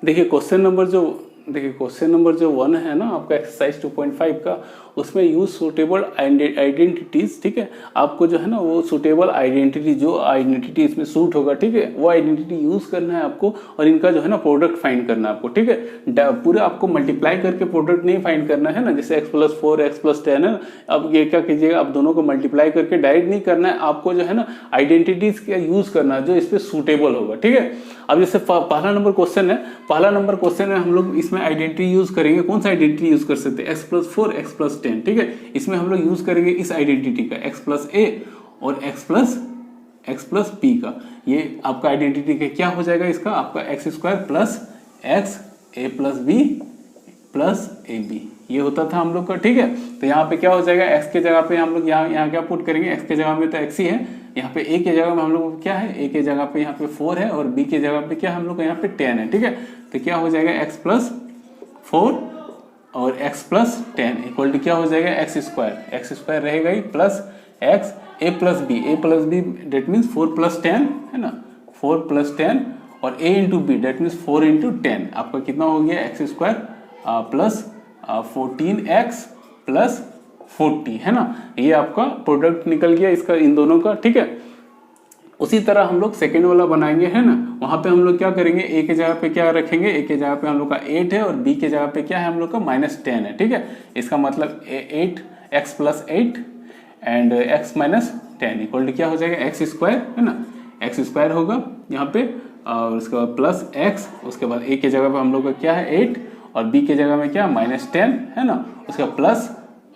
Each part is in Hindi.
देखिए क्वेश्चन नंबर जो 1 है ना आपका एक्सरसाइज 2.5 का, उसमें यूज सूटेबल आइडेंटिटीज, ठीक है। आपको जो है ना वो सूटेबल आइडेंटिटी, जो आइडेंटिटी इसमें सूट होगा, ठीक है, वो आइडेंटिटी यूज करना है आपको, और इनका जो है ना प्रोडक्ट फाइंड करना है आपको, ठीक है। पूरा आपको मल्टीप्लाई करके प्रोडक्ट नहीं फाइंड करना है ना, जैसे x+4 x+10 है। अब ये क्या कीजिएगा, आप दोनों को मल्टीप्लाई करके डायरेक्ट नहीं करना है, आपको जो है ना आइडेंटिटीज का यूज करना है जो इस पर सूटेबल होगा, ठीक है। अब जैसे पहला नंबर क्वेश्चन है, हम लोग इसमें आइडेंटिटी यूज करेंगे। कौन सा आइडेंटिटी यूज कर सकते हैं? x+4 x+10, ठीक है। इसमें हम लोग यूज करेंगे इस आइडेंटिटी का x+a और x+b का। ये आपका आइडेंटिटी का क्या हो जाएगा? इसका आपका x² plus x a+b plus ab, ये होता था हम लोग का, ठीक है। तो यहाँ पे क्या हो जाएगा, x के जगह पे हम लोग यहाँ क्या पुट करेंगे, x के जगह में तो x ही है, यहाँ पे a के जगह में हम लोग क्या है, a के जगह पे यहाँ पे 4 है, और b के जगह पे क्या हम लोग यहाँ पे 10 है, ठीक है। तो क्या हो जाएगा, x+4 और x+10 इक्वल टू क्या हो जाएगा, x² रहेगा ही, plus x a+b that means 4+10 है ना, 4+10 और a into b that means 4 into 10, आपका कितना हो गया, x² प्लस 14x प्लस 40 है ना। ये आपका प्रोडक्ट निकल गया इसका, इन दोनों का, ठीक है। उसी तरह हम लोग सेकेंड वाला बनाएंगे, है ना। वहां पे हम लोग क्या करेंगे, a के जगह पे क्या रखेंगे, a के जगह पे हम लोग का 8 है, और b के जगह पे क्या है हम लोग का -10 है, ठीक है। इसका मतलब 8x+8 and x-10 equal to क्या हो जाएगा, x² है ना, x² होगा यहाँ पे, और उसके बाद प्लस x, उसके बाद a के जगह पे हम लोग का क्या है 8, और b के जगह में क्या -10 है ना, उसका प्लस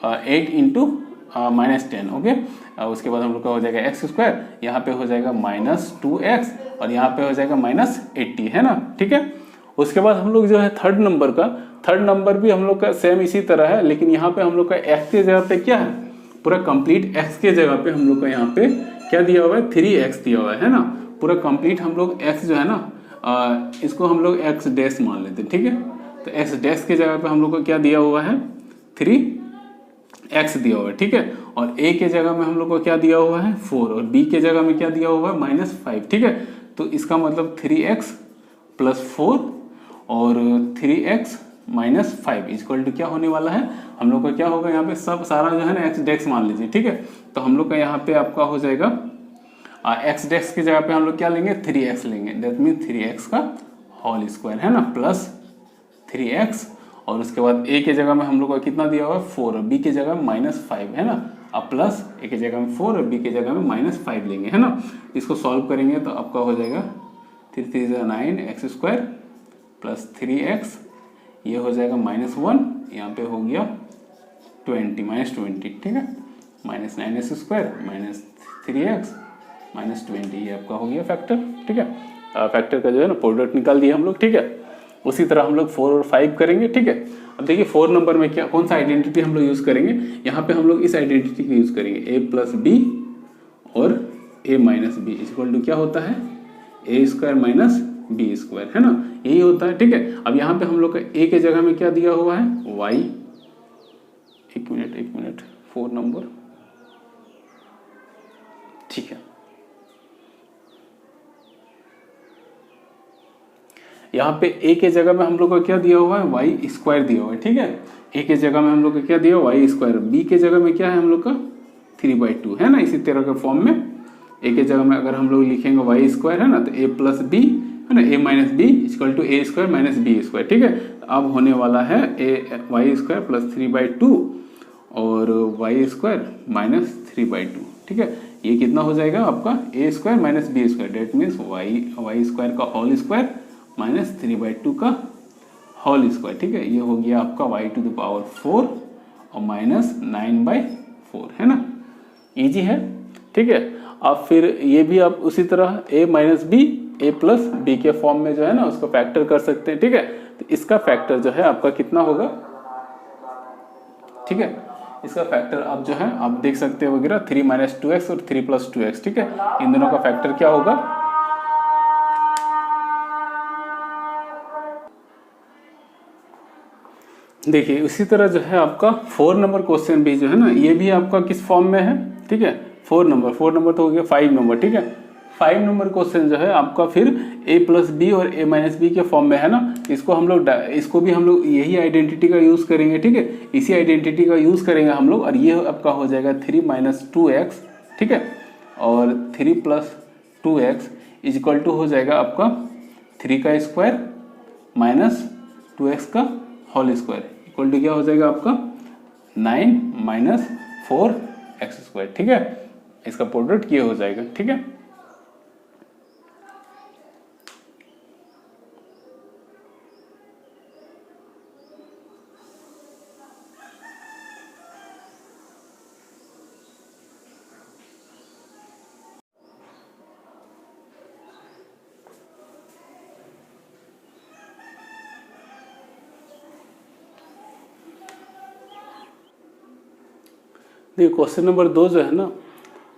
8 इंटू -10, ओके। उसके बाद हम लोग का हो जाएगा x², यहाँ पे हो जाएगा -2x, और यहाँ पे हो जाएगा -80 है ना, ठीक है। उसके बाद हम लोग जो है थर्ड नंबर भी हम लोग का सेम इसी तरह है, लेकिन यहाँ पे हम लोग का x के जगह पे क्या है, पूरा कंप्लीट x के जगह पे हम लोग का यहाँ पे क्या दिया हुआ है, 3x दिया हुआ है ना। पूरा कंप्लीट हम लोग x जो है ना, इसको हम लोग x' मान लेते हैं, ठीक है। तो x' के जगह पे हम लोग को क्या दिया हुआ है, 3x दिया हुआ है, ठीक है। और a के जगह में हम लोग को क्या दिया हुआ है, 4, और b के जगह में क्या दिया हुआ है, -5, ठीक है। तो इसका मतलब 3x + 4 और 3x - 5 इक्वल टू क्या होने वाला है, हम लोग का क्या होगा, यहाँ पे सब सारा जो है ना x' मान लीजिए, ठीक है। तो हम लोग का यहाँ पे आपका हो जाएगा x' की जगह पे हम लोग क्या लेंगे, 3x लेंगे, दैट मीन 3x का होल स्क्वायर है ना, प्लस 3x, और उसके बाद a के जगह में हम लोग का कितना दिया हुआ है, 4, और b के जगह में -5 है ना। अब प्लस a के जगह में 4 और b के जगह में -5 लेंगे, है ना। इसको सॉल्व करेंगे तो आपका हो जाएगा 3 3 9 x² प्लस 3x, ये हो जाएगा -1, यहाँ पे हो गया 20, ठीक है। -9x² -3x -20, ये आपका हो गया फैक्टर, ठीक है। फैक्टर का जो है ना प्रोडक्ट निकाल दिया हम लोग, ठीक है। उसी तरह हम लोग 4 और 5 करेंगे, ठीक है। अब देखिए 4 नंबर में क्या, कौन सा आइडेंटिटी हम लोग यूज करेंगे, यहाँ पे हम लोग इस आइडेंटिटी को यूज करेंगे, a+b और a-b इक्वल टू क्या होता है, a² - b² है ना, यही होता है, ठीक है। अब यहाँ पे हम लोग का a के जगह में क्या दिया हुआ है, y, एक मिनट 4 नंबर, ठीक है। यहाँ पे a के जगह में हम लोग को क्या दिया हुआ है, y² दिया हुआ है, ठीक है। a के जगह में हम लोग को क्या दिया हुआ है, y², b के जगह में क्या है हम लोग का 3/2 है ना, इसी तरह के फॉर्म में a के जगह में अगर हम लोग लिखेंगे y² है ना, तो a+b है ना, a-b equal to a² - b², ठीक है। अब होने वाला है y² प्लस 3/2 और y² - 3/2, ठीक है। ये कितना हो जाएगा आपका a² - b², that means y² का होल स्क्वायर -3/2 का होल स्क्वायर, ठीक है। ये हो गया आपका y⁴ और -9/4 है ना, इजी है, ठीक है। अब फिर ये भी आप उसी तरह a - b a+b के फॉर्म में जो है ना उसको फैक्टर कर सकते हैं, ठीक है। तो इसका फैक्टर जो है आपका कितना होगा, ठीक है। इसका फैक्टर आप जो है आप देख सकते हैं वगैरह 3 - 2x और 3 + 2x, ठीक है। इन दोनों का फैक्टर क्या होगा, देखिए उसी तरह जो है आपका 4 नंबर क्वेश्चन भी जो है ना, ये भी आपका किस फॉर्म में है, ठीक है। 4 नंबर तो हो गया 5 नंबर, ठीक है। 5 नंबर क्वेश्चन जो है आपका फिर a प्लस बी और a माइनस बी के फॉर्म में है ना। इसको भी हम लोग यही आइडेंटिटी का यूज़ करेंगे, ठीक है, इसी आइडेंटिटी का यूज़ करेंगे हम लोग। और ये आपका हो जाएगा 3 माइनस 2x, ठीक है, और 3 plus 2x is equal to हो जाएगा आपका 3 का स्क्वायर माइनस 2x का होल स्क्वायर इक्वल टू क्या हो जाएगा आपका 9 माइनस 4x स्क्वायर, ठीक है। इसका प्रोडक्ट ये हो जाएगा, ठीक है। देखिए क्वेश्चन नंबर 2 जो है ना,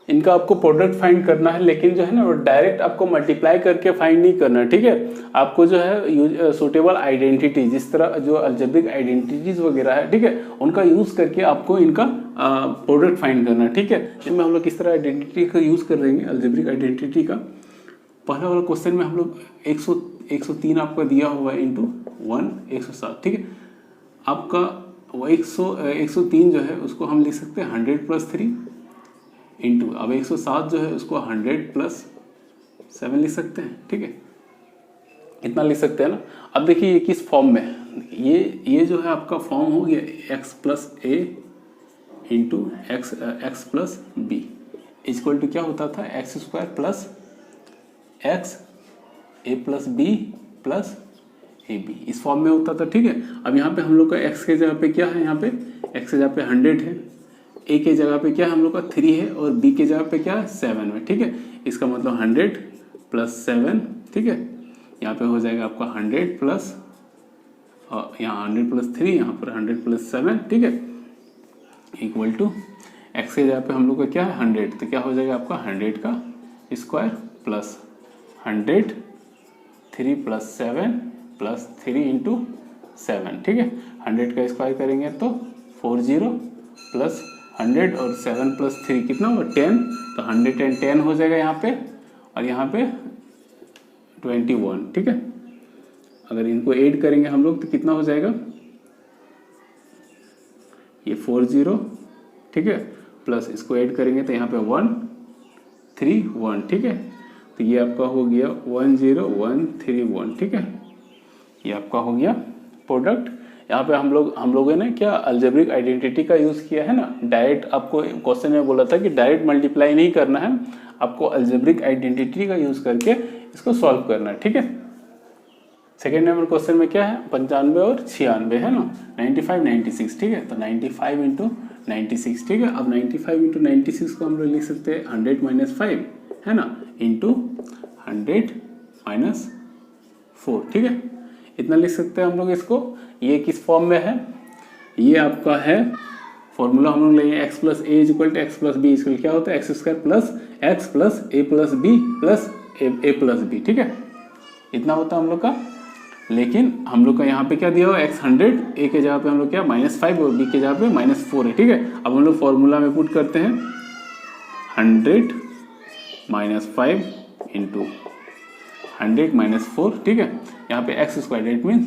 इनका आपको प्रोडक्ट फाइंड करना है, लेकिन जो है ना वो डायरेक्ट आपको मल्टीप्लाई करके फाइंड नहीं करना, ठीक है। आपको जो है सूटेबल आइडेंटिटी, जिस तरह जो अलजेब्रिक आइडेंटिटीज वगैरह है, ठीक है, उनका यूज़ करके आपको इनका प्रोडक्ट फाइंड करना, ठीक है। इसमें हम लोग किस तरह आइडेंटिटी का यूज़ कर रहे हैं अलजेब्रिक आइडेंटिटी का। पहला वाला क्वेश्चन में हम लोग 103 आपका दिया हुआ है इंटू 1 107, ठीक है। आपका वो 103 जो है उसको हम लिख सकते हैं 100 प्लस 3 इंटू, अब 107 जो है उसको 100 प्लस 7 लिख सकते हैं, ठीक है, इतना लिख सकते हैं ना। अब देखिए ये किस फॉर्म में, ये जो है आपका फॉर्म हो गया x plus a into x plus b equal to क्या होता था x square plus x a plus b plus a b, इस फॉर्म में होता था, ठीक है। अब यहाँ पे हम लोग का x के जगह पे क्या है, यहाँ पे x के जगह पे 100 है, a के जगह पे क्या है हम लोग का 3 है, और b के जगह पे क्या है 7 है, ठीक है। इसका मतलब 100 प्लस 7, ठीक है, यहाँ पे हो जाएगा आपका 100 प्लस, यहाँ 100 प्लस 3, यहाँ पर 100 प्लस 7, ठीक है, इक्वल टू x के जगह पे हम लोग का क्या है 100, तो क्या हो जाएगा आपका 100 का square plus 100 3 plus 7 plus 3 into 7, ठीक है। 100 का स्क्वायर करेंगे तो 40 प्लस 100 और 7 प्लस 3 कितना होगा 10, तो 110 हो जाएगा यहाँ पे, और यहाँ पे 21, ठीक है। अगर इनको ऐड करेंगे हम लोग तो कितना हो जाएगा, ये 40, ठीक है, प्लस इसको ऐड करेंगे तो यहाँ पे 131, ठीक है। तो ये आपका हो गया 10131, ठीक है, ये आपका हो गया प्रोडक्ट। यहाँ पे हम लोगों ने क्या अलजेब्रिक आइडेंटिटी का यूज़ किया है ना। डायरेक्ट आपको क्वेश्चन में बोला था कि डायरेक्ट मल्टीप्लाई नहीं करना है, आपको अलजेब्रिक आइडेंटिटी का यूज़ करके इसको सॉल्व करना है, ठीक है। सेकेंड नंबर क्वेश्चन में क्या है 95 और 96 है ना, 95 96, ठीक है, तो 95 इंटू 96, ठीक है। अब 95 इंटू 96 को हम लोग लिख सकते हैं 100 माइनस 5 है ना, इंटू 100 माइनस 4, ठीक है, इतना लिख सकते हैं हम लोग इसको। ये किस फॉर्म में है, ये आपका है फॉर्मूला हम लोग लेंगे x plus a equal to x plus b equal क्या होता है x square plus x plus a plus b plus a plus b, ठीक है, इतना होता है हम लोग का। लेकिन हम लोग का यहाँ पे क्या दिया हुआ x 100, ए के जगह पे हम लोग क्या -5 और बी के जगह पे -4 है, ठीक है। अब हम लोग फॉर्मूला में पुट करते हैं 100 माइनस 5 इंटू 100 माइनस 4, ठीक है। यहाँ पे एक्स स्क्वायर डेट मीन्स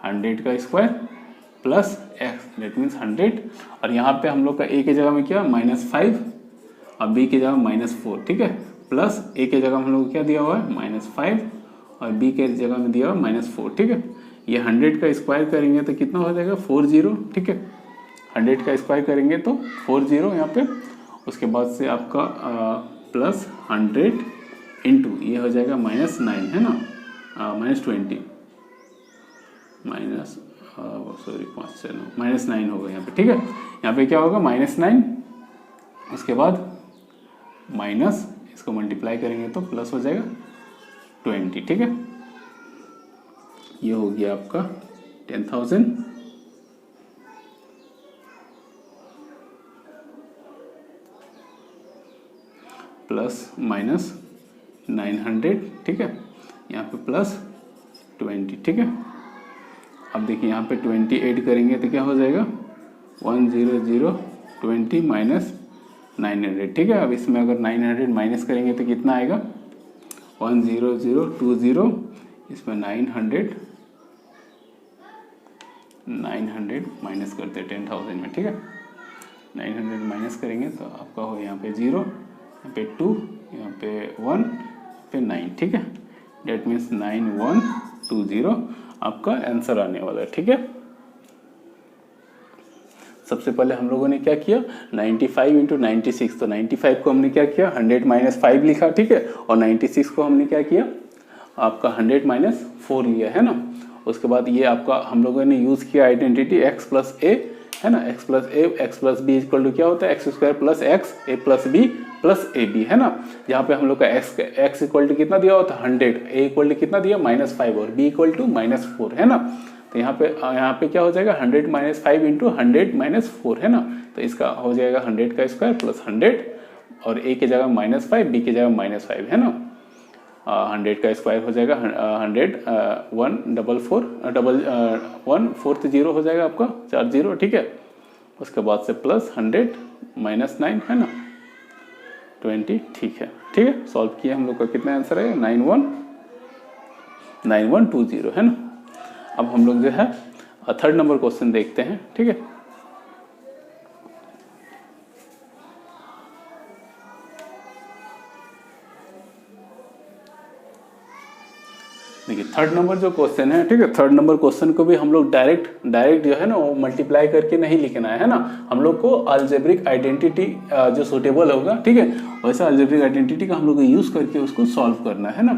100 का square plus ex that means 100, और यहाँ पे हम लोग का ए के जगह में क्या -5 और बी के जगह -4, ठीक है, प्लस ए के जगह हम लोग क्या दिया हुआ है -5 और बी के जगह में दिया हुआ -4, ठीक है। ये 100 का स्क्वायर करेंगे तो कितना हो जाएगा 40, ठीक है, 100 का स्क्वायर करेंगे तो 40 यहाँ पे, उसके बाद से आपका प्लस 100 इंटू ये हो जाएगा -9 है ना, -20 माइनस सॉरी 5 से -9 होगा यहाँ पे, ठीक है। यहाँ पे क्या होगा -9, उसके बाद माइनस इसको मल्टीप्लाई करेंगे तो प्लस हो जाएगा 20, ठीक है। ये हो गया आपका 10,000 प्लस माइनस 900, ठीक है, यहाँ पे प्लस 20, ठीक है। अब देखिए यहाँ पे 20 ऐड करेंगे तो क्या हो जाएगा 10020 माइनस 900, ठीक है। अब इसमें अगर 900 माइनस करेंगे तो कितना आएगा 10020, इसमें 900 माइनस करते हैं 10,000 में, ठीक है। 900 माइनस करेंगे तो आपका हो यहाँ पे 0, यहाँ पे 2, यहाँ पे 1, पे 9, ठीक है। डेट मीन्स 9120 आपका आंसर आने वाला है, ठीक है। सबसे पहले हम लोगों ने क्या किया, 95 इंटू 96, तो 95 को हमने क्या किया 100 माइनस 5 लिखा, ठीक है। और 96 को हमने क्या किया, आपका 100 माइनस 4 लिया है ना। उसके बाद ये आपका हम लोगों ने यूज़ किया आइडेंटिटी x प्लस ए, है ना। x plus a x plus b equal to क्या होता है, x square plus x a plus b plus a b, है ना। जहाँ पे हम लोग का x इक्वल टू कितना दिया होता है 100, a इक्वल टू कितना दिया -5 और b इक्वल टू -4, है ना। तो यहाँ पे क्या हो जाएगा 100 माइनस 5 इंटू 100 माइनस 4, है ना। तो इसका हो जाएगा 100 का स्क्वायर प्लस 100 और a की जगह -5, b की जगह -5, है ना। 100 का स्क्वायर हो जाएगा 100 144 हो जाएगा आपका 40, ठीक है। उसके बाद से प्लस 100 माइनस 9, है ना 20, ठीक है, ठीक है। सॉल्व किया हम लोग का कितना आंसर है 9120, है ना। अब हम लोग जो है थर्ड नंबर क्वेश्चन देखते हैं, ठीक है। देखिए थर्ड नंबर जो क्वेश्चन है, ठीक है। थर्ड नंबर क्वेश्चन को भी हम लोग डायरेक्ट जो है ना वो मल्टीप्लाई करके नहीं लिखना है ना। हम लोग को अलजेब्रिक आइडेंटिटी जो सूटेबल होगा, ठीक है, वैसा अलजेब्रिक आइडेंटिटी का हम लोग को यूज करके उसको सॉल्व करना है ना।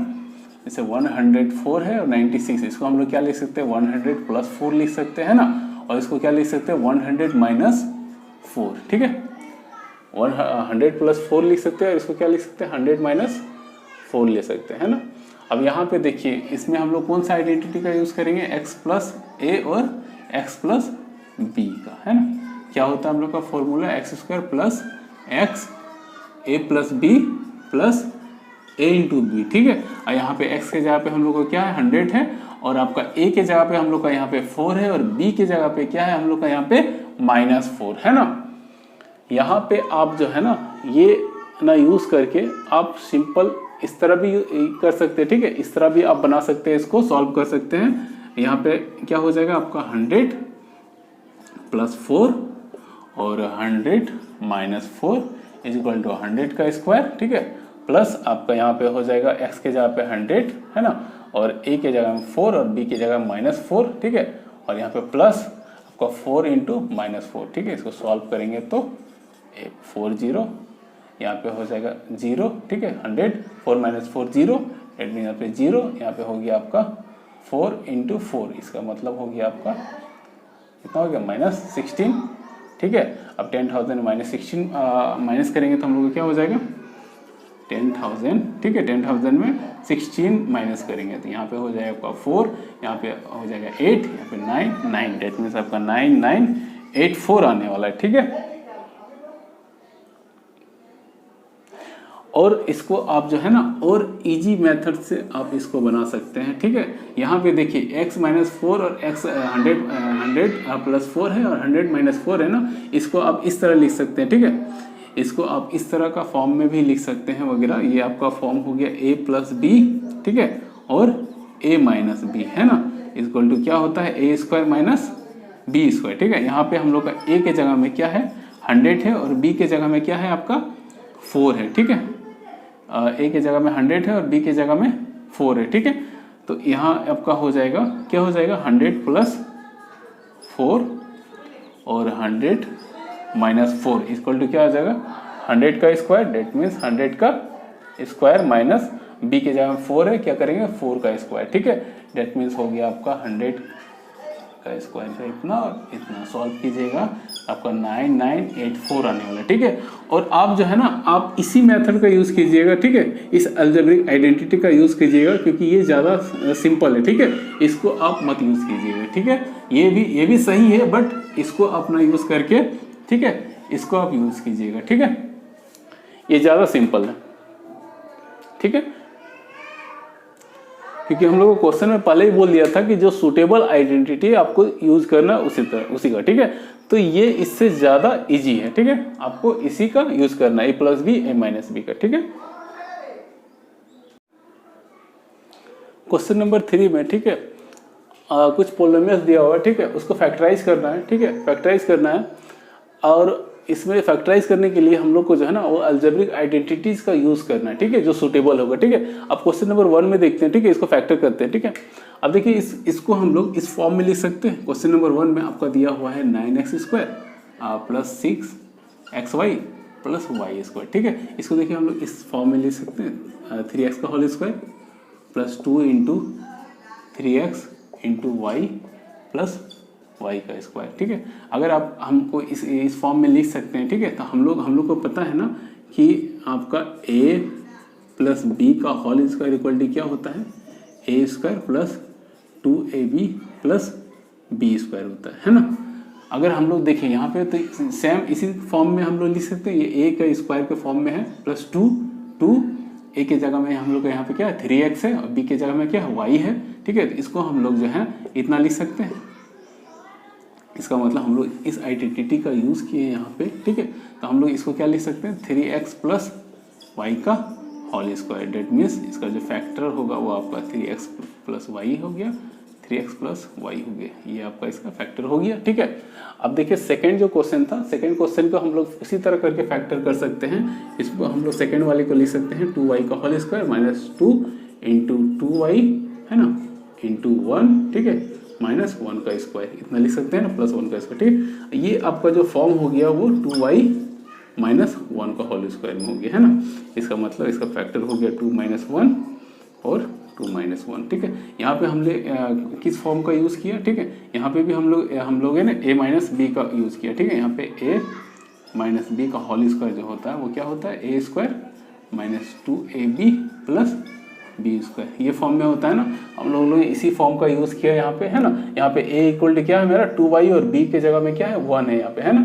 जैसे 104 है और 96, इसको हम लोग क्या लिख सकते हैं 100 प्लस 4 लिख सकते हैं ना। और इसको क्या लिख सकते हैं 100 माइनस 4, ठीक है। 100 प्लस 4 लिख सकते हैं और इसको क्या लिख सकते हैं 100 माइनस 4 ले सकते हैं, है ना। अब यहाँ पे देखिए इसमें हम लोग कौन सा आइडेंटिटी का यूज़ करेंगे, x प्लस ए और x प्लस बी का, है ना। क्या होता है हम लोग का formula x square plus x a plus b plus a into b, ठीक है। और यहाँ पे x के जगह पे हम लोग को क्या है 100 है और आपका a के जगह पे हम लोग का यहाँ पे 4 है और b के जगह पे क्या है हम लोग का यहाँ पे -4, है ना। यहाँ पे आप जो है ना ये ना यूज़ करके आप सिंपल इस तरह भी कर सकते हैं, ठीक है। इस तरह भी आप बना सकते हैं, इसको सॉल्व कर सकते हैं। यहाँ पे क्या हो जाएगा आपका 100 प्लस 4 और 100 माइनस 4 इज इक्वल टू 100 का स्क्वायर, ठीक है। प्लस आपका यहाँ पे हो जाएगा x के जगह पे 100, है ना, और a के जगह में 4 और b की जगह -4, ठीक है। और यहाँ पे प्लस आपका 4 इंटू -4, ठीक है। इसको सॉल्व करेंगे तो 40, यहाँ पे हो जाएगा 0, ठीक है। 100 4 माइनस 4 0, एट मीन यहाँ पे 0, यहाँ पे हो गया आपका 4 इंटू 4, इसका मतलब हो गया आपका कितना हो गया -16, ठीक है। अब 10,000 -16 माइनस करेंगे तो हम लोग क्या हो जाएगा 10,000, ठीक है। 10,000 में 16 माइनस करेंगे तो यहाँ पे हो जाएगा आपका 4, यहाँ पे हो जाएगा 8, यहाँ पे 9, डेट मीन्स आपका 9984 आने वाला है, ठीक है। और इसको आप जो है ना और इजी मेथड से आप इसको बना सकते हैं, ठीक है। यहाँ पे देखिए x माइनस 4 और x 100 प्लस 4 है और 100 माइनस 4 है ना। इसको आप इस तरह लिख सकते हैं, ठीक है। इसको आप इस तरह का फॉर्म में भी लिख सकते हैं वगैरह। ये आपका फॉर्म हो गया a प्लस बी, ठीक है, और a माइनस बी, है ना, इक्वल टू क्या होता है a square minus b square, ठीक है। यहाँ पे हम लोग का a के जगह में क्या है 100 है और b के जगह में क्या है आपका 4 है, ठीक है। a के जगह में 100 है और b के जगह में 4 है, ठीक है। तो यहाँ आपका हो जाएगा क्या हो जाएगा 100 प्लस 4 और 100 माइनस 4 इक्वल टू क्या हो जाएगा 100 का स्क्वायर, डेट मीन्स 100 का स्क्वायर माइनस b के जगह में 4 है, क्या करेंगे 4 का स्क्वायर, ठीक है। डेट मीन्स हो गया आपका 100 का स्क्वायर का इतना और इतना। सॉल्व कीजिएगा आपका 9984 आने वाला, ठीक है। और आप जो है ना आप इसी मेथड का यूज़ कीजिएगा, ठीक है। इस अलजेब्रिक आइडेंटिटी का यूज़ कीजिएगा क्योंकि ये ज़्यादा सिंपल है, ठीक है। इसको आप मत यूज़ कीजिएगा, ठीक है। ये भी सही है बट इसको अपना यूज़ करके, ठीक है, इसको आप यूज़ कीजिएगा, ठीक है। ये ज़्यादा सिंपल है, ठीक है। क्योंकि हम लोग को क्वेश्चन में पहले ही बोल दिया था कि जो सूटेबल आइडेंटिटी आपको यूज करना उसी का, ठीक है। तो ये इससे ज़्यादा इजी है, ठीक है। आपको इसी का यूज करना है a plus b a minus b का, ठीक है। क्वेश्चन नंबर 3 में, ठीक है, कुछ पोलिनोमियल्स दिया हुआ है, ठीक है, उसको फैक्टराइज करना है, ठीक है, फैक्टराइज करना है। और इसमें फैक्टराइज करने के लिए हम लोग को जो है ना वो अलजेब्रिक आइडेंटिटीज का यूज करना है, ठीक है, जो सुटेबल होगा, ठीक है। अब क्वेश्चन नंबर 1 में देखते हैं, ठीक है, इसको फैक्टर करते हैं, ठीक है। अब देखिए इसको हम लोग इस फॉर्म में लिख सकते हैं। क्वेश्चन नंबर 1 में आपका दिया हुआ है 9x² plus 6xy plus y², ठीक है। इसको देखिए हम लोग इस फॉर्म में लिख सकते हैं 3x का whole square plus 2 into 3x into y plus y का स्क्वायर, ठीक है। अगर आप हमको इस फॉर्म में लिख सकते हैं, ठीक है, तो हम लोग को पता है ना कि आपका a प्लस बी का होल स्क्वायर इक्वल टू क्या होता है, a² plus 2ab plus b² होता है ना। अगर हम लोग देखें यहाँ पे तो सेम इसी फॉर्म में हम लोग लिख सकते हैं, ये a का स्क्वायर के फॉर्म में है प्लस 2 a के जगह में हम लोग का यहाँ पे क्या है 3x है और b के जगह में क्या है y है, ठीक है। तो इसको हम लोग जो है इतना लिख सकते हैं। इसका मतलब हम लोग इस आइडेंटिटी का यूज़ किए यहाँ पे, ठीक है। तो हम लोग इसको क्या लिख सकते हैं 3x प्लस वाई का होल स्क्वायर। डेट मीन्स इसका जो फैक्टर होगा वो आपका 3x प्लस वाई हो गया, 3x प्लस वाई हो गया, ये आपका इसका फैक्टर हो गया, ठीक है। अब देखिए सेकंड जो क्वेश्चन था, सेकंड क्वेश्चन को हम लोग इसी तरह करके फैक्टर कर सकते हैं। इसको हम लोग सेकंड वाले को लिख सकते हैं 2y का whole square minus 2 into 2y है ना इंटू 1, ठीक है, माइनस 1 का स्क्वायर, इतना लिख सकते हैं ना, प्लस 1 का स्क्वायर, ठीक है। ये आपका जो फॉर्म हो गया वो 2y माइनस 1 का होल स्क्वायर में हो गया, है ना। इसका मतलब इसका फैक्टर हो गया 2 माइनस 1 और 2 माइनस 1, ठीक है। यहाँ पे हमने किस फॉर्म का यूज़ किया, ठीक है। यहाँ पे भी हम लोग है ना a माइनस बी का यूज़ किया, ठीक है। यहाँ पे a माइनस बी का होल स्क्वायर जो होता है वो क्या होता है a² minus 2ab plus b², ये फॉर्म में होता है ना। हम लोगों ने इसी फॉर्म का यूज़ किया यहाँ पे, है ना। यहाँ पे a इक्वल टू क्या है मेरा 2y और b के जगह में क्या है 1 है यहाँ पे, है ना।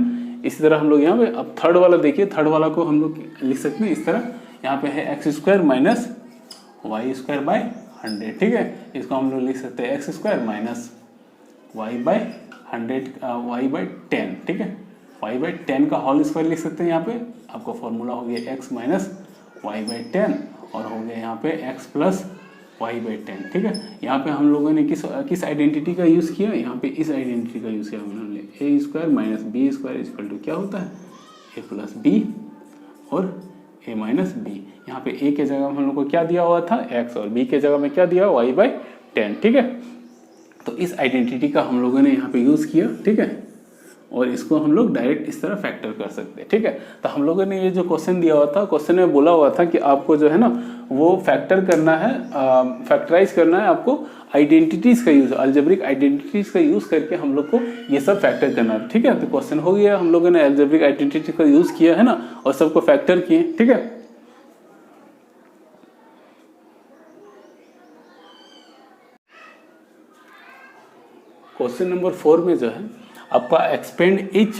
इसी तरह हम लोग यहाँ पे अब थर्ड वाला देखिए, थर्ड वाला को हम लोग लिख सकते हैं इस तरह, यहाँ पे है x² माइनस y² बाय 100, ठीक है। इसको हम लोग लिख सकते हैं x² minus y by 100 y by 10, ठीक है। y बाय 10 का होल स्क्वायर लिख सकते हैं। यहाँ पे आपका फॉर्मूला हो गया x माइनस y बाय 10 और हो गया यहाँ पे x प्लस y बाई 10, ठीक है। यहाँ पे हम लोगों ने किस आइडेंटिटी का यूज़ किया, यहाँ पे इस आइडेंटिटी का यूज़ किया हमने, a² minus b² equal to क्या होता है a प्लस b और a माइनस b। यहाँ पे a के जगह में हम लोग को क्या दिया हुआ था x और b के जगह में क्या दिया y बाई 10, ठीक है। तो इस आइडेंटिटी का हम लोगों ने यहाँ पे यूज़ किया, ठीक है, और इसको हम लोग डायरेक्ट इस तरह फैक्टर कर सकते हैं, ठीक है। तो हम लोगों ने ये जो क्वेश्चन दिया हुआ था, क्वेश्चन में बोला हुआ था कि आपको जो है ना वो फैक्टर करना है, फैक्टराइज करना है आपको आइडेंटिटीज़ का यूज़, अलजेब्रिक आइडेंटिटीज़ का यूज़ करके हम लोग को ये सब फैक्टर करना है, ठीक है। तो क्वेश्चन हो गया, हम लोगों ने अलजेब्रिक आइडेंटिटी का यूज़ किया है ना और सबको फैक्टर किए, ठीक है। क्वेश्चन नंबर 4 में जो है आपका expand each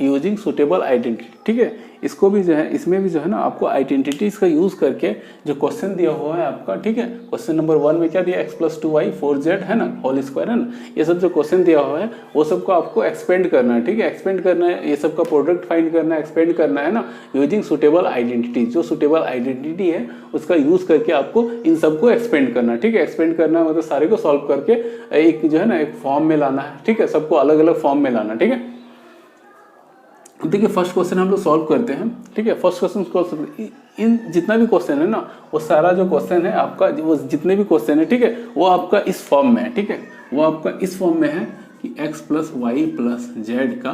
using suitable identity, ठीक है। इसको भी जो है, इसमें भी जो है ना आपको आइडेंटिटीज़ का यूज़ करके जो क्वेश्चन दिया हुआ है आपका, ठीक है। क्वेश्चन नंबर 1 में क्या दिया x प्लस 2y 4z है ना होल स्क्वायर, है ना। ये सब जो क्वेश्चन दिया हुआ है वो सबको आपको एक्सपेंड करना है, ठीक है। एक्सपेंड करना है, ये सब का प्रोडक्ट फाइंड करना है, एक्सपेंड करना है ना यूजिंग सुटेबल आइडेंटिटी। जो सुटेबल आइडेंटिटी है उसका यूज़ करके आपको इन सबको एक्सपेंड करना है, ठीक है। एक्सपेंड करना है मतलब सारे को सॉल्व करके एक जो है ना एक फॉर्म में लाना है, ठीक है, सबको अलग अलग फॉर्म में लाना, ठीक है। अब देखिए फर्स्ट क्वेश्चन हम लोग सॉल्व करते हैं, ठीक है। फर्स्ट क्वेश्चन इन जितना भी क्वेश्चन है ना वो सारा जो क्वेश्चन है आपका, वो जितने भी क्वेश्चन है, ठीक है, वो आपका इस फॉर्म में है, ठीक है। वो आपका इस फॉर्म में है कि x plus y plus z का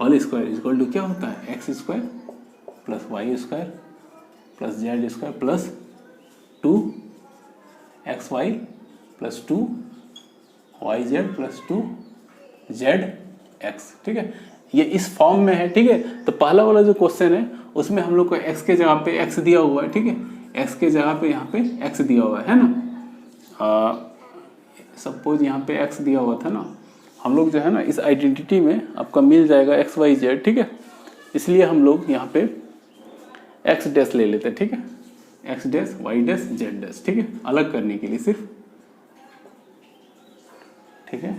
होल स्क्वायर इक्वल टू क्या होता है x² plus y² plus z² plus 2xy plus 2yz plus 2zx, ठीक है। ये इस फॉर्म में है, ठीक है। तो पहला वाला जो क्वेश्चन है उसमें हम लोग को x के जगह पे x दिया हुआ है, ठीक है। x के जगह पे यहाँ पे x दिया हुआ है ना। सपोज यहाँ पे x दिया हुआ था ना, हम लोग जो है ना इस आइडेंटिटी में आपका मिल जाएगा x y z, ठीक है। इसलिए हम लोग यहाँ पे x डैश ले लेते हैं, ठीक है, x dash y dash z dash, ठीक है, अलग करने के लिए सिर्फ, ठीक है,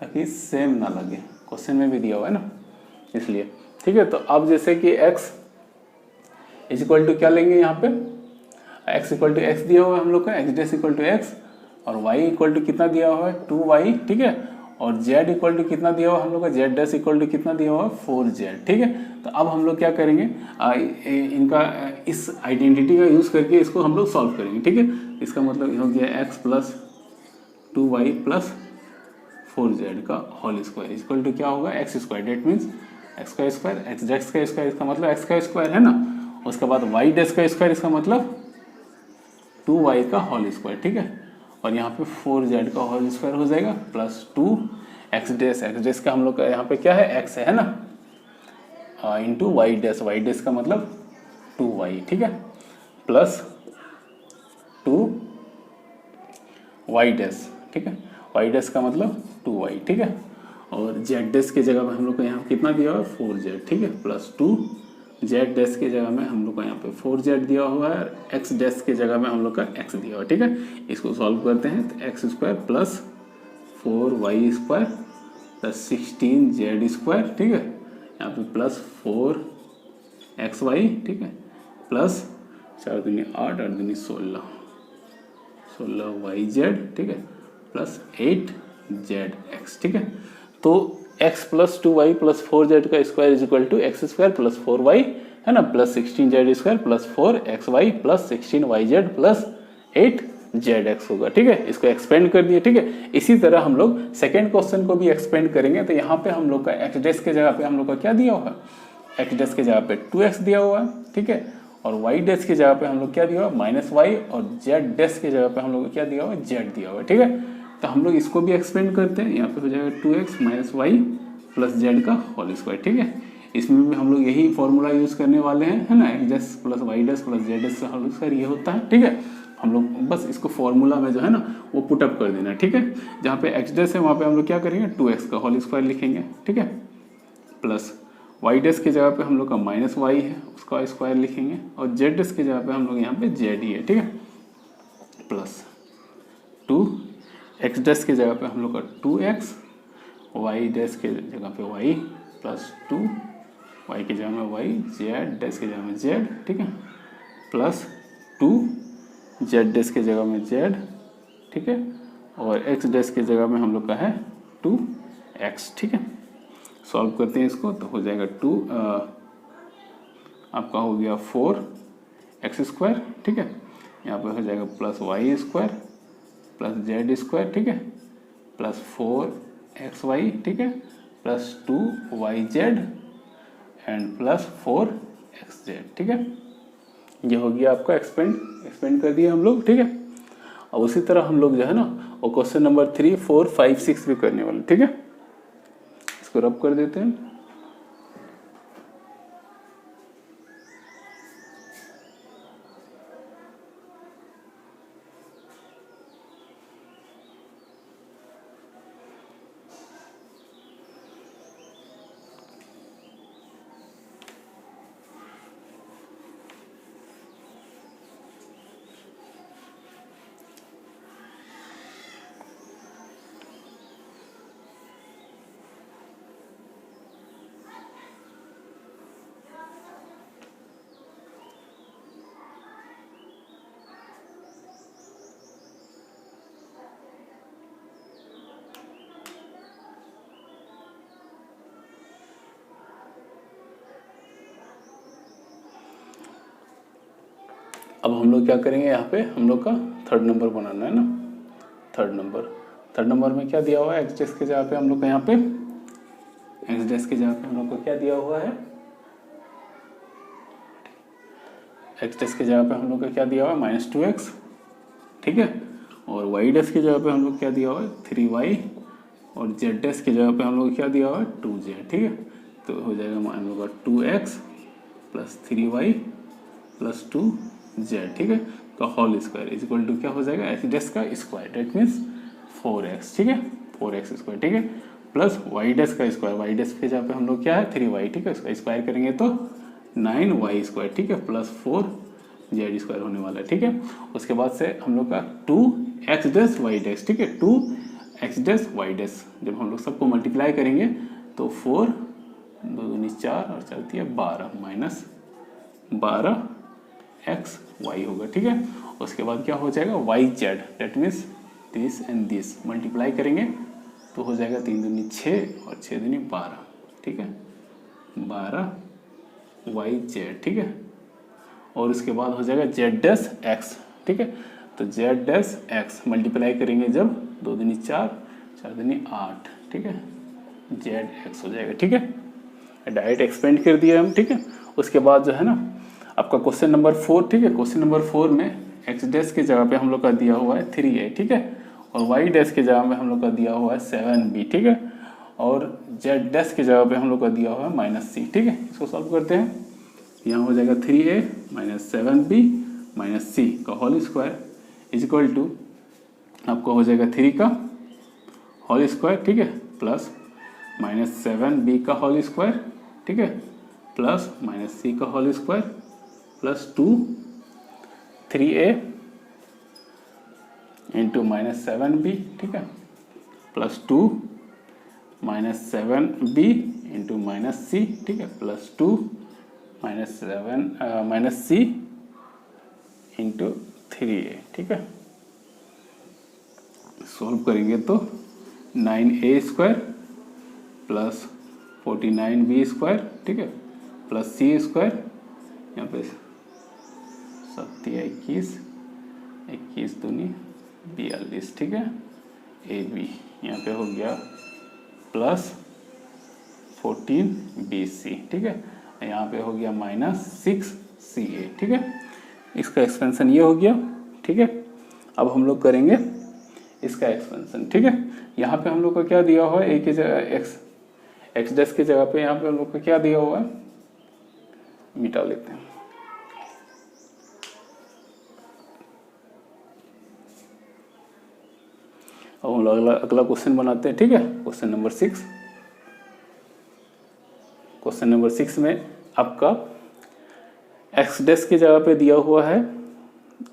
ताकि सेम ना लगे। क्वेश्चन में भी दिया हुआ है ना इसलिए, ठीक है। तो अब जैसे कि x इज इक्वल टू क्या लेंगे, यहाँ पे x इक्वल टू x दिया हुआ है हम लोग का, x dash equal to x और y इक्वल टू कितना दिया हुआ है 2y, ठीक है, और z इक्वल टू कितना दिया हुआ है हम लोग का z डैश इक्वल टू कितना दिया हुआ है 4z, ठीक है। तो अब हम लोग क्या करेंगे, इनका इस आइडेंटिटी का यूज़ करके इसको हम लोग सॉल्व करेंगे, ठीक है। इसका मतलब हो गया x plus 2y plus 4z का होल स्क्वायर इक्वल टू क्या होगा x square, that means x का स्क्वायर, x डैश का स्क्वायर, इसका मतलब x का स्क्वायर है ना। उसके बाद y डैश का स्क्वायर, इसका मतलब 2y का होल स्क्वायर, ठीक है। और यहाँ पे 4z का होल स्क्वायर हो जाएगा प्लस 2x डैश का हम लोग का यहाँ पे क्या है x है ना, इंटू y डैश का मतलब 2y, ठीक है, प्लस 2y डैश, ठीक है, y डैश का मतलब 2y, ठीक है। और z डैश की जगह में हम लोग को यहाँ कितना दिया हुआ है 4z, ठीक है, प्लस 2z डैश की जगह में हम लोग को यहाँ पे 4z दिया हुआ है, x डैश की जगह में हम लोग का x दिया हुआ है, ठीक है। इसको सॉल्व करते हैं तो x square plus 4y square plus 16z square, ठीक है, यहाँ पे प्लस 4xy, ठीक है, प्लस 4 दूनी 8, 8 दूनी 16y z, ठीक है, प्लस 8zx, ठीक है। तो x plus 2y plus 4z का square is equal to x square plus 4y है ना, plus 16z square plus 4xy plus 16yz plus 8zx होगा, ठीक है। इसको एक्सपेंड कर दिए, ठीक है। इसी तरह हम लोग सेकेंड क्वेश्चन को भी एक्सपेंड करेंगे। तो यहाँ पे हम लोग का x डैश के जगह पे हम लोग का क्या दिया हुआ है, x डैश के जगह पे 2x दिया हुआ है, ठीक है, और y डैश की जगह पे हम लोग क्या दिया हुआ है माइनस y, और z डैश की जगह पे हम लोग को क्या दिया हुआ है z दिया हुआ है, ठीक है। तो हम लोग इसको भी एक्सपेंड करते हैं, यहाँ पे हो जाएगा 2x minus y plus z का होल स्क्वायर, ठीक है। इसमें भी हम लोग यही फॉर्मूला यूज़ करने वाले हैं, है ना, x dash plus y dash plus z dash का होल स्क्वायर ये होता है, ठीक है। हम लोग बस इसको फॉर्मूला में जो है ना वो पुटअप कर देना, ठीक है। जहाँ पे एक्स डैश है वहाँ पे हम लोग क्या करेंगे 2x का होल स्क्वायर लिखेंगे, ठीक है, प्लस वाई डैश की जगह पे हम लोग का माइनस वाई है उसका स्क्वायर लिखेंगे, और जेड डैश की जगह पे हम लोग यहाँ पे जेड ही है, ठीक है, प्लस 2 एक्स डैश की जगह पे हम लोग का 2x, वाई डैश के जगह पे y प्लस 2, वाई की जगह में y, जेड डैश की जगह में z, ठीक है, प्लस 2 जेड डैश की जगह में z, ठीक है, और x डैश की जगह में हम लोग का है 2x, ठीक है। सॉल्व करते हैं इसको तो हो जाएगा 2 आपका हो गया 4x स्क्वायर, ठीक है, यहाँ पे हो जाएगा plus y square plus z square, ठीक है, प्लस 4xy, ठीक है, plus 2yz and plus 4xz, ठीक है। ये हो गया आपका एक्सपेंड कर दिया हम लोग, ठीक है। और उसी तरह हम लोग जो है ना वो क्वेश्चन नंबर 3, 4, 5, 6 भी करने वाले, ठीक है। इसको रब कर देते हैं। अब हम लोग क्या करेंगे, यहाँ पे हम लोग का थर्ड नंबर बनाना है ना। थर्ड नंबर में क्या दिया हुआ है, एक्स डैश के जगह पे हम लोग का यहाँ पे एक्स डैश के जगह पे हम लोग को क्या दिया हुआ है, एक्स डैश के जगह पे हम लोग का क्या दिया हुआ है -2x, ठीक है, और वाई डैश की जगह पे हम लोग क्या दिया हुआ है 3y, और जेड डैश की जगह पे हम लोग क्या दिया हुआ है 2z, ठीक है। तो हो जाएगा हम लोग का 2x plus 3y plus 2z, ठीक है, का whole square is equal to क्या हो जाएगा एक्स डैश का स्क्वायर, डेट मीन्स 4x, ठीक है, 4x स्क्वायर, ठीक है, प्लस वाई डैश का स्क्वायर, वाई डैश के जगह पे हम लोग क्या है 3y, ठीक है, इसका स्क्वायर करेंगे तो 9y स्क्वायर, ठीक है, प्लस 4z स्क्वायर होने वाला है, ठीक है। उसके बाद से हम लोग का 2x डैश वाई डैश, ठीक है, 2x डैश वाई डैश, जब हम लोग सबको मल्टीप्लाई करेंगे तो 4 2 दूनी 4 और चलती है 12 माइनस 12x y होगा, ठीक है। उसके बाद क्या हो जाएगा y z, that means this and this multiply करेंगे तो हो जाएगा 3 दूनी 6 और 6 दूनी 12, ठीक है, 12 YZ, ठीक है। और उसके बाद हो जाएगा Z'X, ठीक है। तो Z'X मल्टीप्लाई करेंगे जब 2 दूनी 4, 4 दूनी 8, ठीक है, ZX हो जाएगा, ठीक है। डायरेक्ट एक्सपेंड कर दिया हम, ठीक है। उसके बाद जो है ना आपका क्वेश्चन नंबर 4, ठीक है। क्वेश्चन नंबर 4 में X' की जगह पे हम लोग का दिया हुआ है 3A, ठीक है, और Y' की जगह में हम लोग का दिया हुआ है 7B, ठीक है, और Z' की जगह पे हम लोग का दिया हुआ है -C, ठीक है। इसको सॉल्व करते हैं। यहाँ हो जाएगा 3A - 7B - C का whole square is equal to आपको हो जाएगा 3 का होल स्क्वायर, ठीक है, प्लस -7B का होल स्क्वायर, ठीक है, प्लस -C का whole square plus 2 3A into -7B, ठीक है, प्लस 2 -7B इंटू -C, ठीक है, प्लस 2 -C इंटू 3A, ठीक है। सॉल्व करेंगे तो 9A square plus 49B square, ठीक है, प्लस C स्क्वायर, यहाँ पे 7 21 21 दूनी 42, ठीक है, AB यहाँ पे हो गया प्लस 14BC, ठीक है, यहाँ पे हो गया -6CA, ठीक है। इसका एक्सपेंशन ये हो गया, ठीक है। अब हम लोग करेंगे इसका एक्सपेंशन, ठीक है। यहाँ पे हम लोग का क्या दिया हुआ है, A की जगह X' की जगह पे यहाँ पे हम लोग का क्या दिया हुआ है, मिटा लेते हैं। अब हम लोग अगला क्वेश्चन बनाते हैं, ठीक है। Question number 6। क्वेश्चन नंबर 6 में आपका X' की जगह पे दिया हुआ है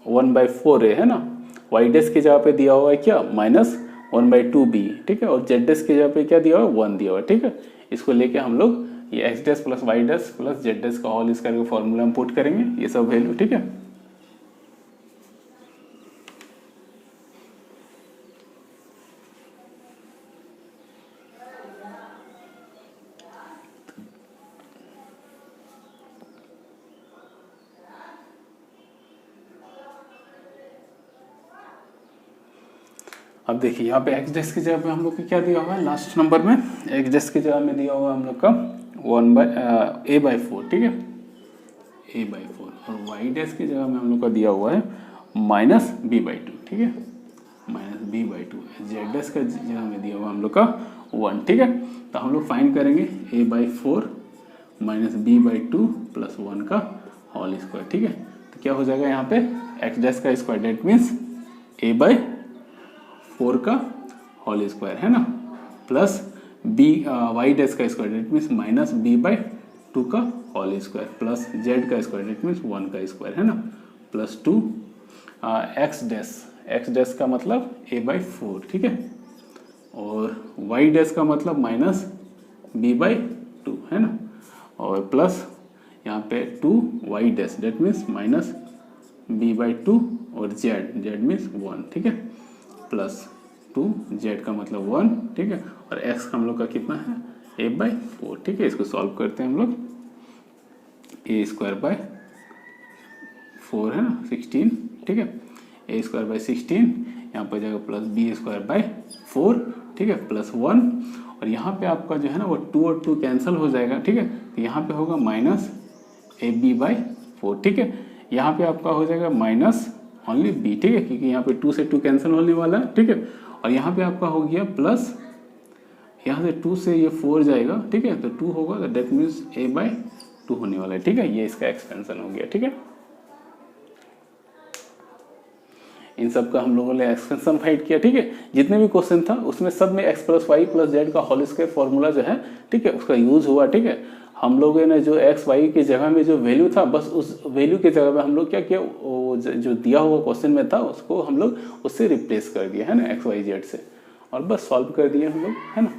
1/4A, है ना। Y' की जगह पे दिया हुआ है क्या, -1/2B, ठीक है, और Z' की जगह पे क्या दिया हुआ है, 1 दिया हुआ है, ठीक है। इसको लेके हम लोग ये X' plus Y' plus Z' का होल स्क्वायर का फॉर्मूला में पुट करेंगे, ये सब वैल्यू, ठीक है। अब देखिए यहाँ पे X' की जगह पे हम लोग को क्या दिया हुआ है, लास्ट नंबर में X' की जगह में दिया हुआ है हम लोग का A/4, ठीक है, A/4, और Y' की जगह में हम लोग का दिया हुआ है -B/2, ठीक है, -B/2। Z' का जगह में दिया हुआ हम लोग का 1, ठीक है। तो हम लोग फाइंड करेंगे A/4 -B/2 प्लस 1 का होल स्क्वायर, ठीक है। तो क्या हो जाएगा यहाँ पे X' का स्क्वायर, डेट मीन्स A/4 का होल स्क्वायर, है ना, प्लस Y' का स्क्वायर, डेट मीन्स -B/2 का होल स्क्वायर, प्लस Z का स्क्वायर, डेट मीन्स 1 का स्क्वायर, है ना, प्लस 2 X' का मतलब A/4, ठीक है, और Y' का मतलब -B/2, है ना, और प्लस यहाँ पे 2Y', डेट मीन्स -B/2, और Z मीन्स 1, ठीक है, प्लस 2Z का मतलब 1, ठीक है, और X का हम लोग का कितना है, A/4, ठीक है। इसको सॉल्व करते हैं हम लोग, A² 4 है ना, 16, ठीक है, A² 16, यहाँ पर जाएगा प्लस B² 4, ठीक है, प्लस 1, और यहाँ पे आपका जो है ना वो 2 और 2 कैंसिल हो जाएगा, ठीक है। तो यहाँ पे होगा -AB/4, ठीक है। यहाँ पे आपका हो जाएगा ओनली B, ठीक है, क्योंकि यहाँ पे 2 से 2 कैंसिल होने वाला है, ठीक है। और यहाँ पे आपका हो गया प्लस, यहाँ से 2 से ये 4 जाएगा, ठीक है, तो 2 होगा, तो डेट मीन्स A/2 होने वाला है, ठीक है। ये इसका एक्सपेंशन हो गया, ठीक है। इन सब का हम लोगों ने एक्सपेंशन फाइंड किया, ठीक है। जितने भी क्वेश्चन था उसमें सब में x + y + z का होल स्क्वायर फॉर्मूला जो है, ठीक है, उसका यूज हुआ, ठीक है। हम लोगों ने जो x y की जगह में जो वैल्यू था, बस उस वैल्यू की जगह में हम लोग क्या किया, वो जो दिया हुआ क्वेश्चन में था उसको हम लोग उससे रिप्लेस कर दिया, है ना, x y z से, और बस सॉल्व कर दिए हम लोग, है ना।